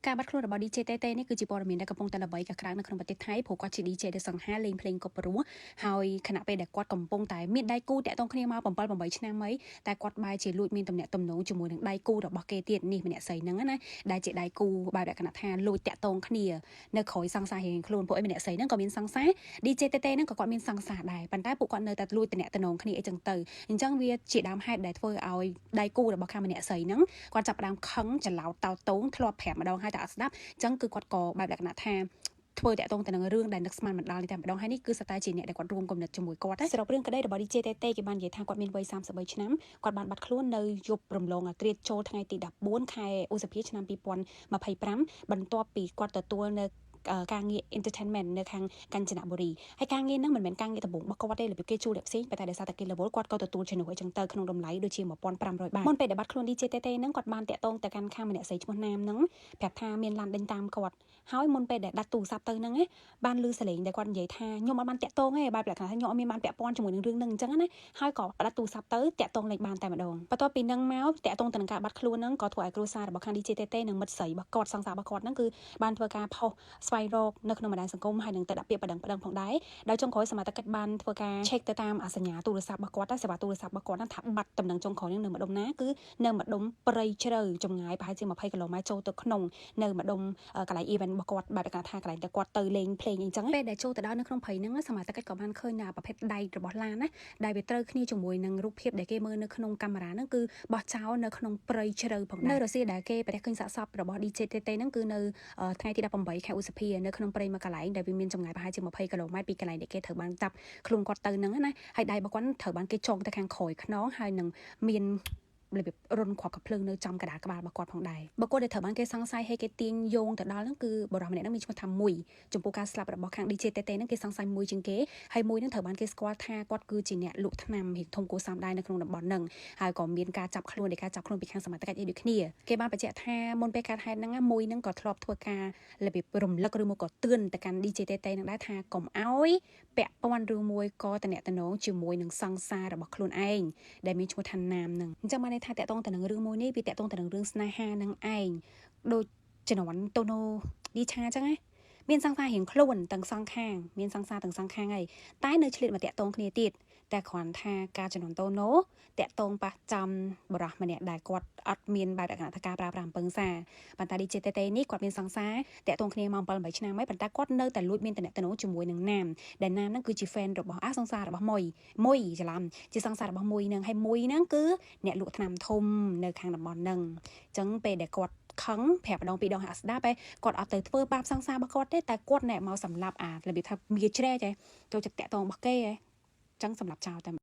ការបាត់ខ្លួនរបស់ DJ តេតេនេះគឺជាព័ត៌មានដែលកំពុងតែល្បីកក្តៅនៅក្នុងប្រទេសថៃព្រោះគាត់ជា DJ ដែលសង្ហាលេងភ្លេងក៏ព្រោះហើយខណៈពេលដែលគាត់កំពុងតែមានដៃគូតាក់ទងគ្នាមក7 8ឆ្នាំហើយតែគាត់បែរជាលួចមានទំនាក់ទំនងជាមួយនឹងដៃគូរបស់គេទៀតនេះម្នាក់ស្រីហ្នឹងណាដែលជាដៃគូបែបលក្ខណៈថាលួចតាក់ទងគ្នានៅក្រោយសង្សាររៀងខ្លួនពួកឯម្នាក់ស្រីហ្នឹងក៏មានសង្សារ DJ តេតេហ្នឹងក៏គាត់មានសង្សារដែរប៉ុន្តែពួកគាត់នៅតែលួចតំណតំណងគ្នាអីចឹងទៅអញ្ចឹងវាជាដើមហេតុដែលធ្វើឲ្យដៃគូរបស់ខាងម្នាក់ស្រីហ្នឹងគាត់ចាប់ផ្ដើមខឹងច្រឡោតតោតងធ្លាប់ប្រាប់ម្ដងហើយតែអត់ស្ដាប់អញ្ចឹងគឺគាត់ក៏បែបលក្ខណៈថាធ្វើតាក់ទងទៅនឹងរឿងដែលនឹកស្មានមិនដល់នេះតែម្ដងហើយនេះគឺសតែជាអ្នកដែលគាត់រួមគំនិតជាមួយគាត់តែសរុបរឿងក្តីរបស់ DJ តេតេគេបាននិយាយថាគាត់មានវ័យ33ឆ្នាំគាត់បានបាត់ខ្លួននៅយប់រំលងអាត្រៀតចូលថ្ងៃទី14ខែឧសភាឆ្នាំ2025បន្ទាប់ពីគាត់ទទួលនៅការងារ entertainment នៅខាងកញ្ចនបុរីហើយការងារហ្នឹងមិនមែនការងារដំបូងរបស់គាត់ទេរបៀបគេជួលអ្នកផ្សេងប៉ុន្តែដោយសារតែគេរវល់គាត់ក៏ទទួលជំនួយអញ្ចឹងទៅក្នុងតម្លៃដូចជា1500 បាតមុនពេលដែលបាត់ខ្លួន DJ តេតេហ្នឹងគាត់បានតាក់ទងទៅកាន់ខាងម្នាក់ស្រីឈ្មោះណាមហ្នឹងប្រាប់ថាមានឡានដេញតាមគាត់ហើយមុនពេលដែលដាច់ទូរស័ព្ទទៅហ្នឹងបានឮសលេងដែលគាត់និយាយថាខ្ញុំអត់បានតាក់ទងទេបែបលក្ខណៈថាខ្ញុំអត់មានបានពាក់ព័ន្ធជាមួយនឹងរឿងហ្នឹងអញ្ចឹងណាហើយក៏ដាច់ទូរស័ព្ទទៅតាក់ទងលេខបានតែម្ដងបន្ទាប់ពីហ្នឹងមកតាក់ទងទៅនឹងការបាត់ខ្លួនហ្នឹងក៏ធ្វើឲ្យគ្រួសាររបស់ខាង DJ តេតេនិងមិត្តស្រីរបស់គាត់សង្សាររបស់គាត់ហ្នឹងគឺបានធ្វើការផុសស្វែងរកនៅក្នុងបណ្ដាញសង្គមហើយនឹងទៅដាក់ពាក្យប្តឹងផងដែរដោយចុងក្រោយសមត្ថកិច្ចបានធ្វើការ check ទៅតាមសញ្ញាទូរស័ព្ទរបស់គាត់តែសេវាទូរស័ព្ទរបស់គាត់ហ្នឹងថាបាត់តំណែងចុងក្រោយនៅម្ដុំណាគឺនៅម្ដុំព្រៃជ្រៅចម្ងាយប្រហែលជា20 គីឡូម៉ែត្រចូលទៅក្នុងនៅម្ដុំកន្លែង event របស់គាត់បែបថាកន្លែងដែលគាត់ទៅលេងភ្លេងអីចឹងពេលដែលចូលទៅដល់នៅក្នុងព្រៃហ្នឹងសមត្ថកិច្ចក៏បានឃើញនៅប្រភេទដៃរបស់ឡានណាដែលវាត្រូវគ្នាជាមួយនឹងរូបភាពដែលគេមើលនៅក្នុងកាមេរ៉ាហ្នឹងគឺបោះចោលនៅក្នុងព្រៃជ្រៅផងដែរនៅរសៀលដែលគេប្រទះឃើញសាកសពរបស់ DJ តេតេហ្នឹងគឺនៅថ្ងៃទី18ខែឧសភានៅក្នុងព្រៃមួយកន្លែងដែលវាមានចម្ងាយប្រហែលជា20 គីឡូម៉ែត្រពីកន្លែងដែលគេត្រូវបានចាប់ខ្លួនគាត់ទៅហ្នឹងណាហើយដៃរបស់គាត់ត្រូវបានគេចងទៅខាងក្រោយខ្នងហើយនឹងមានរបៀបរុនគ្រាប់កាភ្លើងនៅចំកណ្ដាលក្បាលរបស់គាត់ផងដែរបុគ្គលដែលត្រូវបានគេសង្ស័យឲ្យគេទាញយោងទៅដល់ហ្នឹងគឺបរិសម្នាក់ហ្នឹងមានឈ្មោះថាមួយចំពោះការស្លាប់របស់ខាង DJ តេតេហ្នឹងគេសង្ស័យមួយជាងគេហើយមួយហ្នឹងត្រូវបានគេស្គាល់ថាគាត់គឺជាអ្នកលក់ថ្នាំរៀងធំគួរសមដែរនៅក្នុងតំបន់ហ្នឹងហើយក៏មានការចាប់ខ្លួនពីខាងសមត្ថកិច្ចអីដូចគ្នាគេបានបញ្ជាក់ថាមុនពេលកើតហេតុហ្នឹងមួយហ្នឹងក៏ធ្លាប់ធ្វើការរបៀបរំលឹកឬមកក៏ទឿនទៅកាន់ DJ តេតេហ្នឹងដែរថាកុំអោយពាក់ព័ន្ធឬមួយក៏តំណែងជាមួយនឹងសង្សាររបស់ខ្លួនឯងដែលមានឈ្មោះថាណាមហ្នឹងអញ្ចឹងបានន័យថាតាក់ទងទៅនឹងរឿងមួយនេះវាតាក់ទងទៅនឹងរឿងស្នេហានឹងឯងដូចជំនាន់តូណូឌីឆាអញ្ចឹងណាមានសង្សាររៀងខ្លួនទាំងសងខាងមានសង្សារទាំងសងខាងហើយតែនៅឆ្លៀតមកតាក់ទងគ្នាទៀតតែគ្រាន់ថាការជំនាន់តូណូតាក់ទងប៉ះចំបរោះម្នាក់ដែលគាត់អត់មានបែបលក្ខណៈថាការប្រើប្រាស់អំពឹងសារប៉ុន្តែ DJ តេតេនេះគាត់មានសង្សារតាក់ទងគ្នាមក7 8ឆ្នាំហើយប៉ុន្តែគាត់នៅតែលួចមានតំណែងជាមួយនឹងណាមដែលណាមហ្នឹងគឺជា fan របស់សង្សាររបស់មួយច្រឡំជាសង្សាររបស់មួយហ្នឹងហើយមួយហ្នឹងគឺអ្នកលក់ថ្នាំធំនៅខាងតំបន់ហ្នឹងអញ្ចឹងពេលដែលគាត់ខឹងប្រាប់ម្ដងពីរដងហើយអត់ស្ដាប់ឯងគាត់អត់ទៅធ្វើបាបសង្សាររបស់គាត់ទេតែគាត់ណែមកសម្លាប់របៀបថាវាជ្រែកចូលចិត្តតាក់ទងរបស់គេឯងអញ្ចឹងសម្លាប់ចោលតែ